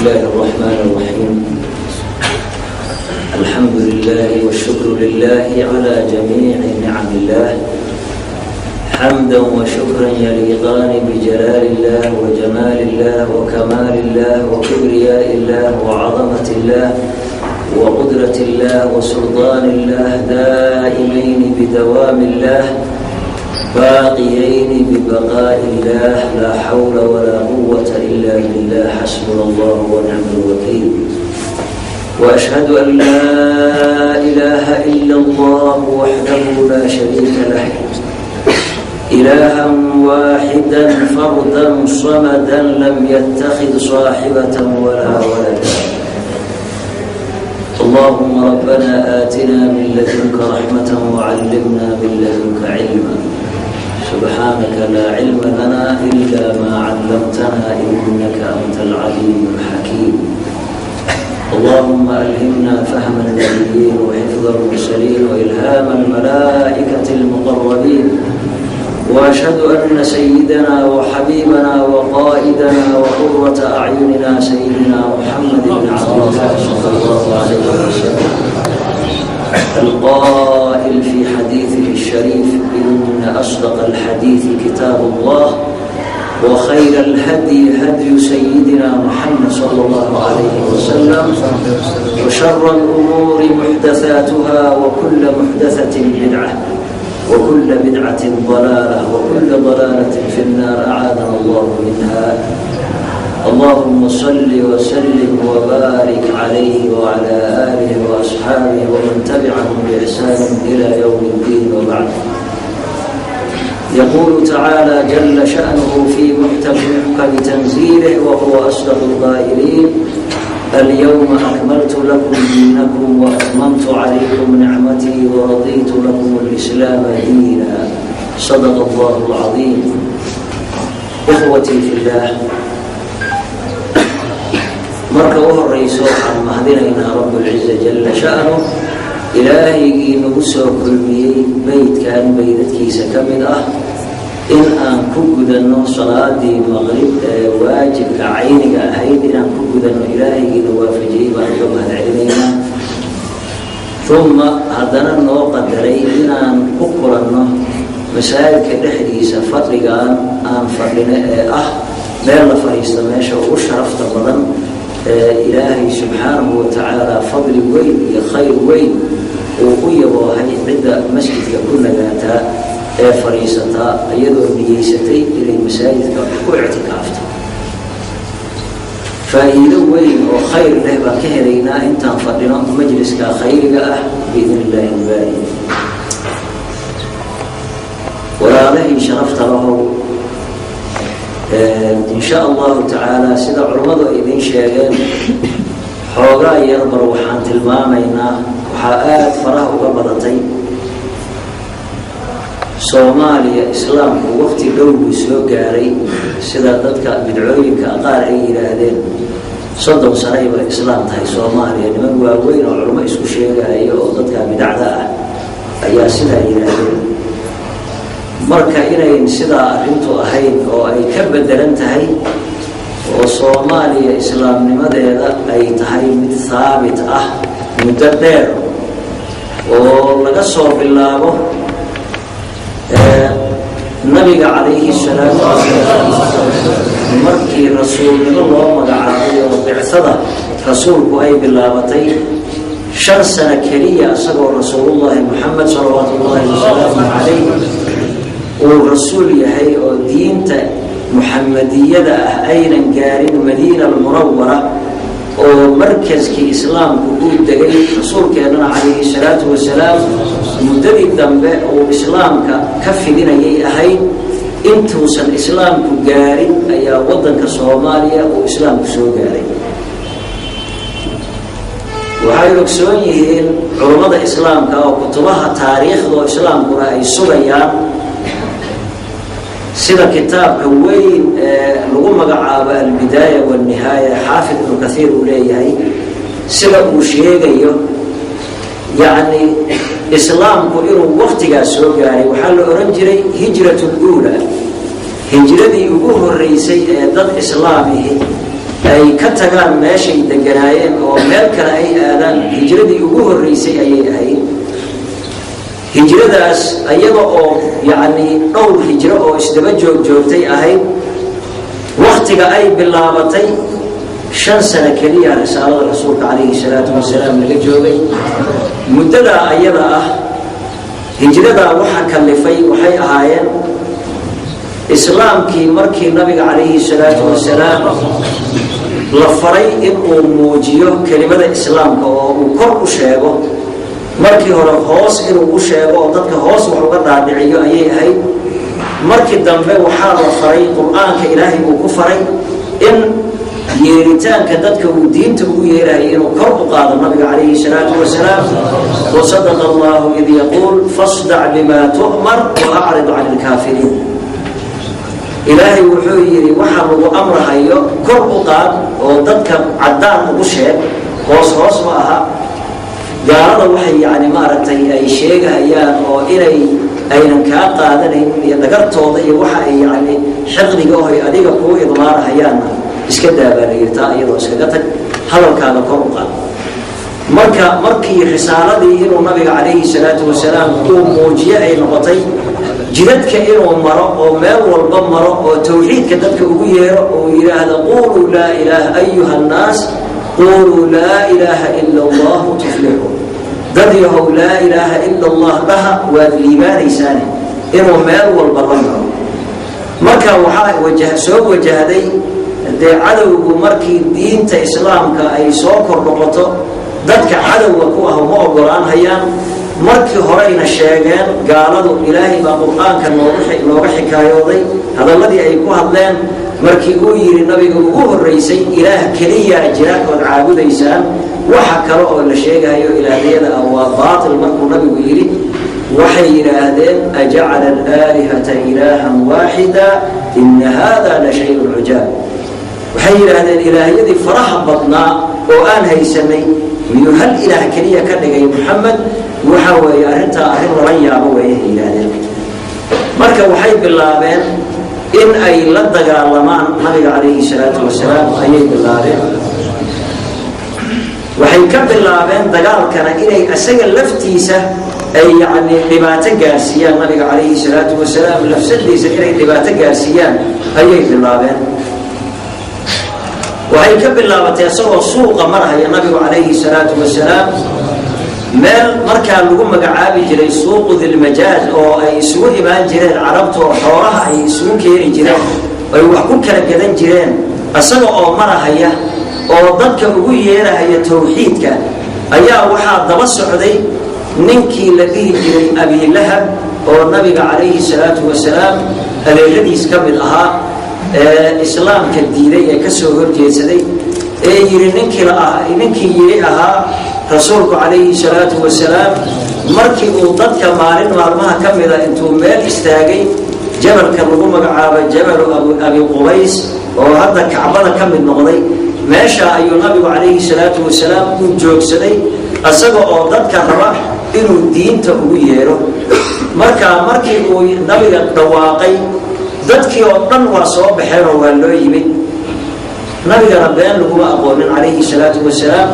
الله الرحمن الرحيم. الحمد لله والشكر لله على جميع نعم الله، حمدا وشكرا يليقان بجلال الله وجمال الله وكمال الله وكبرياء الله وعظمة الله وقدرة الله وسلطان الله، دائمين بدوام الله باقيين ببقاء الله، لا حول ولا قوة إلا بالله، حسبنا الله ونعم الوكيل. وأشهد أن لا إله إلا الله وحده لا شريك له، إلها واحدا فردا صمدا لم يتخذ صاحبة ولا ولدا. اللهم ربنا آتنا من لدنك رحمة وعلمنا من لدنك علما، سبحانك لا علم لنا إلا ما علمتنا إنك أنت العليم الحكيم. اللهم ألهمنا فهم النبيين وحفظ المرسلين وإلهام الملائكة المقربين. وأشهد أن سيدنا وحبيبنا وقائدنا وقرة أعيننا سيدنا محمد بن عبد الله صلى الله عليه وسلم القائل في حديثه الشريف: إن أصدق الحديث كتاب الله، وخير الهدي هدي سيدنا محمد صلى الله عليه وسلم، وشر الأمور محدثاتها، وكل محدثة بدعة، وكل بدعة ضلالة، وكل ضلالة في النار، أعاذنا الله منها. اللهم صل وسلم وبارك عليه وعلى آله وأصحابه ومن تبعهم بإحسان إلى يوم الدين، وبعد. يقول تعالى جل شأنه في محكم تنزيله وهو أصدق القائلين: اليوم أكملت لكم دينكم وأتممت عليكم نعمتي ورضيت لكم الإسلام دينا. صدق الله العظيم. إخوتي في الله، marka u horeyso waxaan mahadinaynaa Rabbulciza jalla sha'nu, ilaahigii nagu soo kulmiyey beydkan beydadkiisa ka mid ah in aan ku gudanno salaadii maqrib ee waajibka cayniga ahayd, inaan ku gudanno ilaahigiina waafajiyey baan uga mahadcelinaynaa. uma haddana noo qadaray inaan ku kulanno masaajidka dhexdiisa fadhigaan aan fadhino ee ah meel la fadhiista meesha ugu sharafta badan. ilaahay subxaanahu watacaala fadli weyn iyo khayr weyn uu u yaboohay cidda masjidka ku nagaataa ee fadhiisataa iyadoo niyeysatay inay masaajidka ku ictikaafto. faa'iido weyn oo khayr leh baan ka helaynaa intaan fadhino majliska khayriga ah biidn illaahi albaari. walaalahii sharafta lahow, in sha allahu tacaala sida culummadu ay idiin sheegeen, xoogaa yarbar waxaan tilmaamaynaa waxaa aada faraha uga badatay soomaaliya. islaamku waqti dhowbuu soo gaaray, sida dadka bidcooyinka qaar ay yidhaahdeen 30 sanay bay islaam tahay soomaaliya. niman waaweyn oo culummo isku sheegaya oo dadka bidacda ah ayaa sidaa yidhaahdeen. marka inayn sidaa arrintu ahayn oo ay ka bedelan tahay, oo soomaaliya islaamnimadeeda ay tahay mid haabit ah muddo dheer, oo laga soo bilaabo nabiga calayhi salaatu wasalaam markii rasuulnimo loo magacaabay oo bicsada rasuulku ay bilaabatay 5 sano keliya isagoo rasuulullaahi Muxamed salawaatullaahi wasalaamu calayh uu rasuul yahay oo diinta muxamadiyada ah aynan gaarin madiina almunawara oo markaskii islaamku uu degay rasuulkeennana calayhi salaatu wasalaam. muddadii dambe uu islaamka ka fidinayay ahayd, intuusan islaamku gaarin ayaa waddanka soomaaliya uu islaamku soo gaaray. waxay ogsoon yihiin culummada islaamka oo kutubaha taariikhda oo islaamkuna ay sugayaan, sida kitaabka weyn ee lagu magacaabo albidaaya walnihaaya xaafid ibnu kathiir uu leeyahay, sida uu sheegayo yacni islaamku inuu waqtigaas soo gaaray. waxaa la oran jiray hijratu luula, hijradii ugu horeysay ee dad islaamihi ay ka tagaan meeshay deganaayeen oo meel kale ay aadaan hijradii ugu horreysay ayay ahayd hijradaas ayaga oo yacni dhowr hijro oo isdaba joogtay ahayd waqtiga ay bilaabatay 5 sano keliya risaalada rasuulka calayhi salaatu wasalaam laga joogay muddada ayada ah hijrada waxa kalifay waxay ahaayeen islaamkii markii nabiga calayhi salaatu wasalaam la faray in uu muujiyo kelimada islaamka oo uu kor u sheego markii hore hoos inuu u sheego oo dadka hoos wax uga dhaadhiciyo ayay ahayd markii dambe waxaa la faray qur-aanka ilaahay uu ku faray in yeeritaanka dadka uu diinta ugu yeerayo inuu kor u qaado nabiga calayhi salaatu wasalaam wasadaqa allahu id yaquul fasdac bima tu'mar wa acrid can ilkaafiriin ilaahay wuxuu yidhi waxaa lagu amrahayo kor u qaad oo dadka caddaan ugu sheeg hoos ma aha gaalada waxay yacni maaragtay ay sheegahayaan oo aynan kaa qaadanaynin iyo dhagartooda iyo waxa ay yacni xiqdiga oo ay adiga kuu idmaarahayaanna iska daabaanayirtaa iyadoo iskaga tag hadalkaada kor u qaad markii risaaladii inuu nabiga calayhi salaatu wasalaam uu muujiye ay noqotay jidadka inuu maro oo meel walba maro oo tawxiidka dadka ugu yeero oo yidhaahdo quuluu laa ilaaha ayuha annaas quuluu laa ilaaha ila allahu tuflixuun dad yahow laa ilaaha ila allah dhaha waad liibaanaysaane inuu meel walba la maro marka waxaa soo wajahday dee cadowgu markii diinta islaamka ay soo kor noqoto dadka cadowga ku ah uma ogolaan hayaan markii horeyna sheegeen gaaladu ilaahay baa qur-aanka nooga xikaayooday hadalladii ay ku hadleen markii uu yidhi nabiga ugu horreysay ilaah keliyaa jira ood caabudaysaan waxa kale oo la sheegahayo ilaahyada ah waa baatil markuu nabigu yidhi waxay yidhaahdeen ajacala alaalihata ilaahan waaxida ina hada la shayun cujaab waxay yidhaahdeen ilaahyadii faraha badnaa oo aan haysanay miyuu hal ilaah keliya ka dhigay muxamed waxa weeye arrintaa arrin lala yaabo weeye yidhaahdeen marka waxay bilaabeen in ay la dagaalamaan nabiga calayhi salaatu wasalaam ayay bilaabeen waxay ka bilaabeen dagaalkana inay isaga laftiisa ay yacni dhibaato gaarsiiyaan nabiga calayhi salaatu wasalaam lafsadiisa inay dhibaato gaarsiiyaan ayay bilaabeen waxay ka bilaabatay isagoo suuqa marhaya nabigu calayhi salaatu wasalaam meel markaa lagu magacaabi jiray suuqu dilmajaaj oo ay isugu imaan jireen carabta oo xoolaha ay isugu keeni jireen ay wax ku kala gadan jireen isaga oo marahaya oo dadka ugu yeerahaya tawxiidka ayaa waxaa daba socday ninkii la dhihi jiray abilahab oo nabiga calayhi salaatu wasalaam adeeradiis ka mid ahaa islaamka diiday ee kasoo horjeedsaday ee yidhi ninkii yidhi ahaa rasuulku calayhi salaatu wasalaam markii uu dadka maalin maalmaha ka mida intuu meel istaagay jabalka lagu magacaabay jabalu abi qubays oo hadda kacbada ka mid noqday meesha ayuu nabigu calayhi salaatu wasalaam u joogsaday isaga oo dadka raba inuu diinta ugu yeero markii uu nabiga dhawaaqay dadkii oo dhan waa soo baxeen oo waa loo yimid nabigana been laguma aqoonin calayhi salaatu wasalaam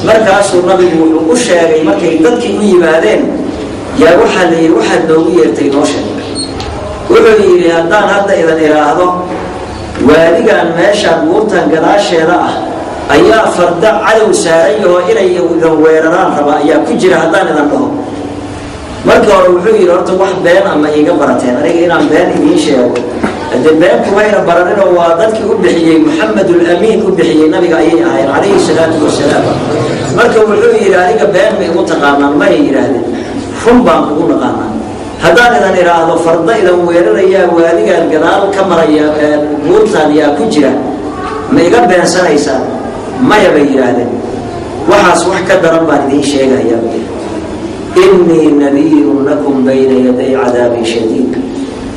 markaasuu nabigu wuxuu u sheegay markay dadkii u yimaadeen yaa waxaa la yidhi waxaad noogu yeertay noo sheeg wuxuu yidhi haddaan hadda idan idhaahdo waadigan meeshaan buurtan gadaasheeda ah ayaa farda cadow saaran yahoo inay idan weeraraan raba ayaa ku jira haddaan idan dhaho markii hore wuxuu yidhi horta wax been ama iiga barateen aniga inaan been idiin sheego haddee been kumayna baraninoo waa dadkii u bixiyey muxamedulamiin u bixiyey nabiga ayay ahayn calayhi salaatu wasalaam marka wuxuu yidhi aniga been ma igu taqaanaan mayay yidhaahdeen run baan kugu naqaanaa haddaan idan idhaahdo farda idan weerarayaa waadigaan gadaal ka maraya buurtan yaa ku jira ma iga beensanaysaan maya bay yidhaahdeen waxaas wax ka daran baan idiin sheegayaa إني نذير لكم بين يدي عذاب شديد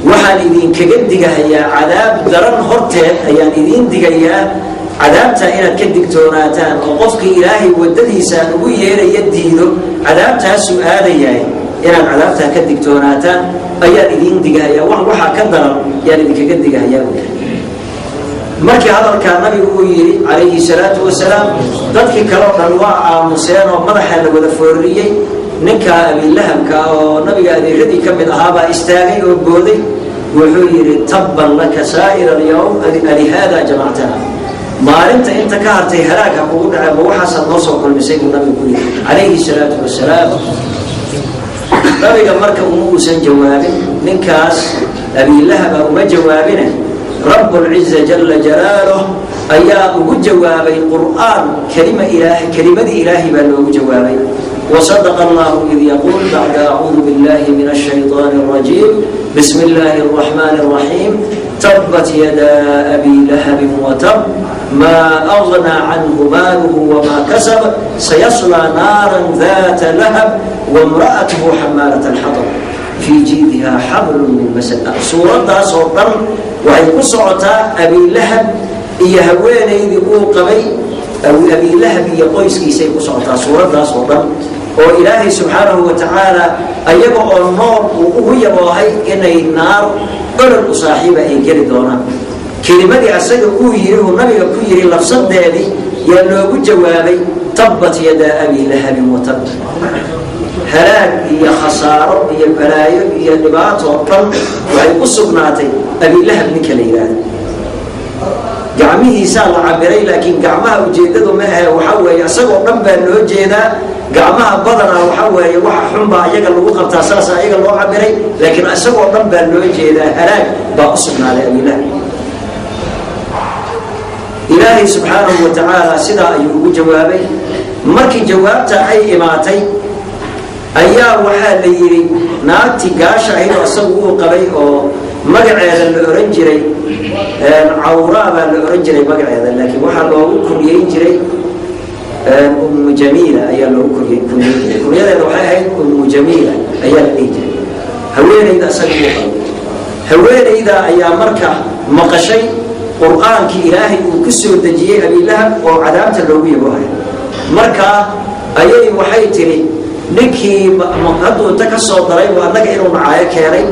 waxaan idinkaga digahayaa cadaab daran horteed ayaan idin digayaa cadaabta inaad ka digtoonaataan oo qofkii ilaahay wadadiisa ugu yeeraya diido cadaabtaasu aadayahay inaad cadaabtaa ka digtoonaataan ayaan idin digahayaa waxa ka daran yaan idinkaga digahayaa markii hadalka nabigu uu yiri calayhi salaatu wasalaam dadkii kale oo dhan waa aamuseen oo madaxa la wada fooriyay ninka Abi Lahabka oo nabiga adeeradii ka mid ahaa baa istaagay oo booday wuxuu yiri tabban laka saa'ir al-yawm ali hada jama'atana maalinta inta ka hartay haraaga ugu dhacay waxa noo soo kulmisay nabigu calayhi salaatu wasalaam nabiga marka uu san jawaabin ninkaas Abi Lahab uma jawaabina رب العزة جل جلاله أيا جوابي القرآن كلمة إلهي بل جوابي وصدق الله إذ يقول بعد أعوذ بالله من الشيطان الرجيم بسم الله الرحمن الرحيم تبت يدا أبي لهب وتب ما أغنى عنه ماله وما كسب سيصلى نارا ذات لهب وامرأته حمالة الحطب في جيدها حبل من مسد سورة صوتا وهي قصعة أبي لهب يهوين يذكو قبي أو أبي لهب يقويس كيسي قصعة سورة صوتا وإلهي سبحانه وتعالى أيبقى النار وهي وهي إن النار قرر صاحبه إنكر دونا كلمة أسجد كويره النبي كويره لفظت هذه يلوك جوابي تبت يدا أبي لهب وتب هلاك هي خسارة هي بلايا هي نبات وطن وهي قصبناتي أبي لهب نكليلان قعمه سال عبري لكن قعمها وجيدته معها وحوى يسقط نبى له جيدا قعمها بدنا وحوى وحنبا يقل وقت أساسا يقل له عبري لكن أسقط نبى له جيدا هلاك بقصبنا على أبي لهب إلهي سبحانه وتعالى سدا أيوب جوابي مركي جوابته أي إماتي ayaa waxa la yiri naagti gaasha ay asagu qabay oo magaceeda la oran jiray awraaba la oran jiray magaceeda laakiin waxa loogu kuriyay jiray Jamila ayaa loogu kuriyay kuriyada waxay ahayd Jamila ayaa la dhigay haweeneyda asagu qabay haweeneyda ayaa marka maqashay quraanka Ilaahay uu ku soo dajiyay Abi Lahab oo cadaabta loogu yahay marka ayay waxay tiri ninkii hadduu inta ka soo daray waa naga inuu macaayo keenay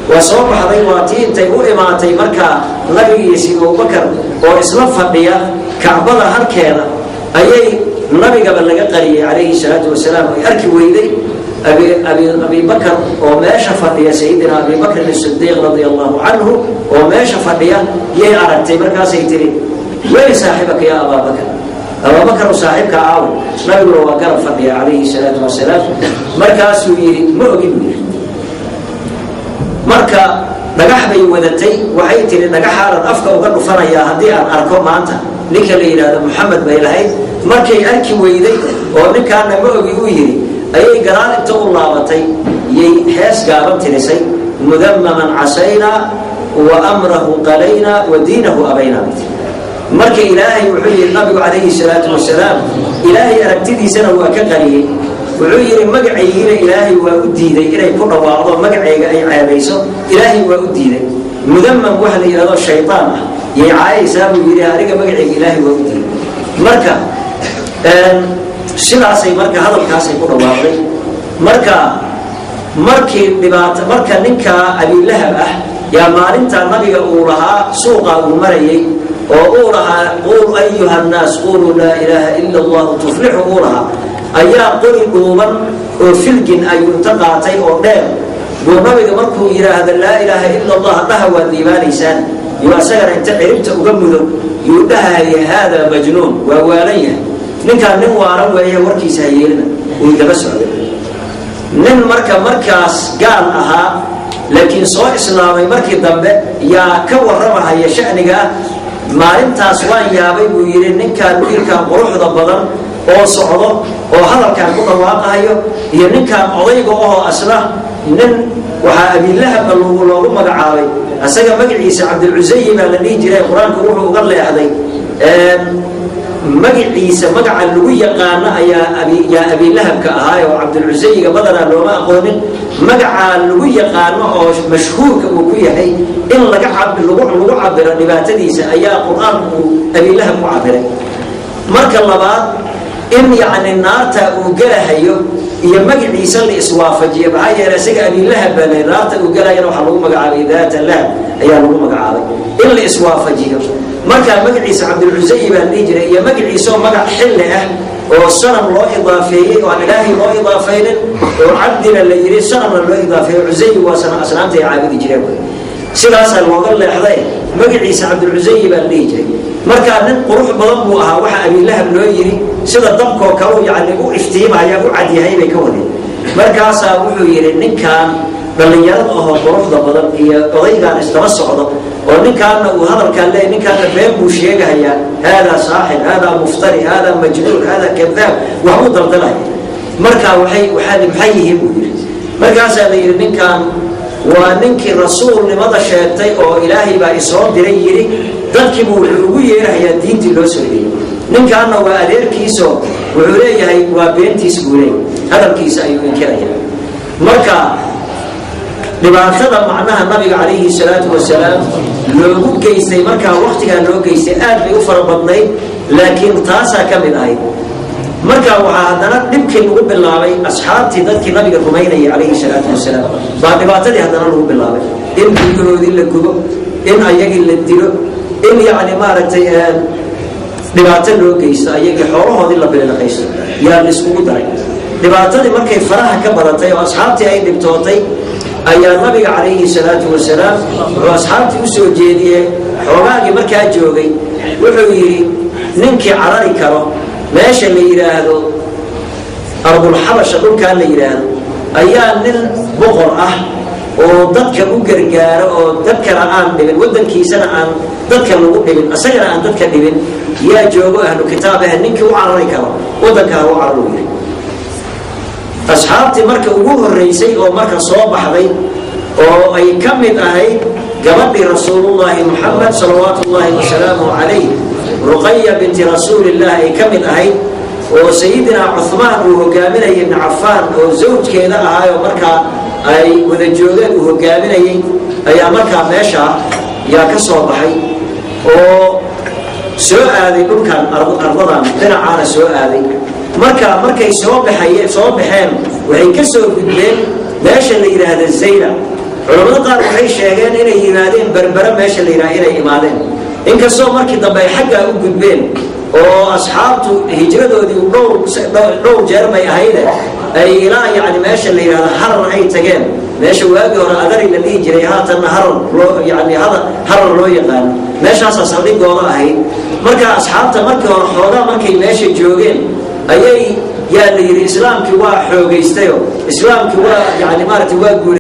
waa soo baxday waa tii intay u imaatay markaa nabigiisii Abubakar oo isla fadhiya Kacbada halkeeda ayay nabigaba laga qariyay calayhi salaatu wasalaam ay arki weyday Abi Bakar oo meesha fadhiya Sayyidina Abi Bakr as-Siddiq radiyallahu anhu oo meesha fadhiya yay aragtay markaasay tiri way saaxibaka ya Abu Bakr أبو بكر صاحبك عاون نبي وقال فضي عليه الصلاة والسلام مركا سويري مؤمن مركا نجح بي ودتي وحيت نجح على الأفكار وقالوا فنا يا هدي أركم أنت لك اللي هذا محمد بيلهي مركا يأكل ويدي ونك أنا مؤمن ويري أي قرار تقول الله بتي يحس قابت نسي مذمما عسينا وأمره قلينا ودينه أبينا بتي marka Ilaahay wuxuu yiri nabiga calayhi salaatu wasalaam Ilaahay aragtidiisana waa ka qariyay wuxuu yiri magaciisa Ilaahay waa u diiday inay ku dhawaaqdo magacayga ay caabayso Ilaahay waa u diiday mudamman waxa la yiraahdo shaytaan yay caayisa buu yiri aniga magacayga Ilaahay waa u diiday marka sidaasay marka hadalkaasay ku dhawaaqday markii dhibaato marka ninka Abi Lahab ah yaa maalinta nabiga uu lahaa suuqa uu marayay وقولها قول أيها الناس قولوا لا إله إلا الله تفلحوا قولها أيها قولي قوما وفلقين أي انتقاطي أردام ونبي مركو إلى هذا لا إله إلا الله نهوى الديوان إنسان يواسير أنت عربت أقمده يودها هذا مجنون وواليه نكا نوارا وهي وركي سهيلنا ويتبسع نن مركز قال أها لكن سواء إسلامي مركي الضبع يا كور رمها يا شأنك maalintaas waan yaabay buu yiri ninkaan wiilka quruxda badan oo socdo oo hadalkan ku dhawaaqayo iyo ninkaan odayga oo asla nin waxa Abi Lahab loogu magacaabay asaga magaciisa Abdul Uzayy baa la dhigi jiray quraanku wuxuu uga leexday magaciisa magaca lagu yaqaan ayaa Abi Lahab ka ahaa oo Abdul Uzayy badana looma aqoonin magaca lagu yaqaan oo mashhuurka uu ku yahay in laga cabiro dhibaatadiisa ayaa quraanku Abi Lahab ku cabiray marka labaad in yaani naarta uu galahayo iyo magaciisa la iswaafajiyo baa yeelasiga Abi Lahab baa naarta uu galayo waxa lagu magacaabay daata lah ayaa lagu magacaabay in la iswaafajiyo markaa magaciisa cabdulcusay baa la dhihi jiray iyo magaciisoo magac xilli ah oo sanam loo idaafeeyey oo aan ilaahay loo idaafaynin oo cabdina la yidhi sanamna loo idaafeeyo cusay waa asnaamta ay caabudi jireen sidaasaa looga leexday magaciisa cabdulcusay baa la dhihi jiray markaa nin qurux badan buu ahaa waxa abiilahab loo yidhi sida dabkoo kale yani u iftiimaya u cadyahay bay ka wadeen markaasaa wuxuu yidhi ninkaan dhallinyarada ahoo quruxda badan iyo odaygaan isdaba socdo oo ninkaana uu hadalkaan leeyahy ninkaana been buu sheegahayaa haadaa saaxir haadaa muftari haadaa majnuun haadaa kadaab waxbuu daldalaya markaa maxay yihiin buu yidhi markaasaa la yidhi ninkaan waa ninkii rasuulnimada sheegtay oo ilaahay baa isoo diray yidhi dadkiibu wuxuu ugu yeerahayaa diintii loo soo dhigay ninkaana waa adeerkiisoo wuxuu leeyahay waa beentiis buu leeyahy hadalkiisa ayuu inkiraya marka dhibaatada macnaha nabiga calayhi salaatu wasalaam loogu geystay markaa waqtigaa loo geystay aad bay u fara badnayd laakiin taasaa ka mid ahayd markaa waxaa haddana dhibkii lagu bilaabay asxaabtii dadkii nabiga rumaynayay calayhi salaatu wasalaam baa dhibaatadii haddana lagu bilaabay in guryahoodii la gubo in ayagii la dilo in yacni maaragtay dhibaato loo geysto ayagii xoolahoodii la biliqaysto yaa la iskugu daray dhibaatadii markay faraha ka badatay oo asxaabtii ay dhibtootay ayaa nabiga calayhi salaatu wasalaam wuxuu asxaabtii u soo jeediyey xoogaagii markaa joogay wuxuu yidhi ninkii carari karo meesha la yidhaahdo ardulxabasha dhulkaa la yidhaahdo ayaa nin boqor ah oo dadka u gargaaro oo dadkana aan dhibin waddankiisana aan dadka lagu dhibin isagana aan dadka dhibin yaa joogo ahlu kitaab ah ninkii u carari karo waddanka ha u cararo yidhi asxaabtii marka ugu horraysay oo marka soo baxday oo ay ka mid ahayd gabadhii rasuulullaahi muxamed salawaatu ullaahi wasalaamu calayh ruqaya binti rasuulillah ay ka mid ahayd oo sayidinaa cuhmaan uu hogaaminayay ibni cafaan oo zawjkeeda ahaayoo markaa ay wada joogeen uu hogaaminayay ayaa markaa meeshaa yaa ka soo baxay oo soo aaday dhulkan ardadan dhinacaana soo aaday markay soo baxeen waxay ka soo gudbeen meesha la yidhaahda zayla culamada qaar waxay sheegeen inay yimaadeen berbera meesha la yidhahda inay imaadeen inkastoo markii dambe ay xaggaa u gudbeen oo asxaabtu hijradoodii dhowr jeer bay ahayde ay ilaa yani meesha la yidhahda harar ay tageen meesha waagii hore adari la dhihi jiray haatanna harar loo yaqaano meeshaasaa saldhigooda ahayd marka asxaabta markii hore xoogaa markay meesha joogeen ayay yaa la yidhi islaamkii waa xoogaystayo islaamkii waa yani maaragtay waa guul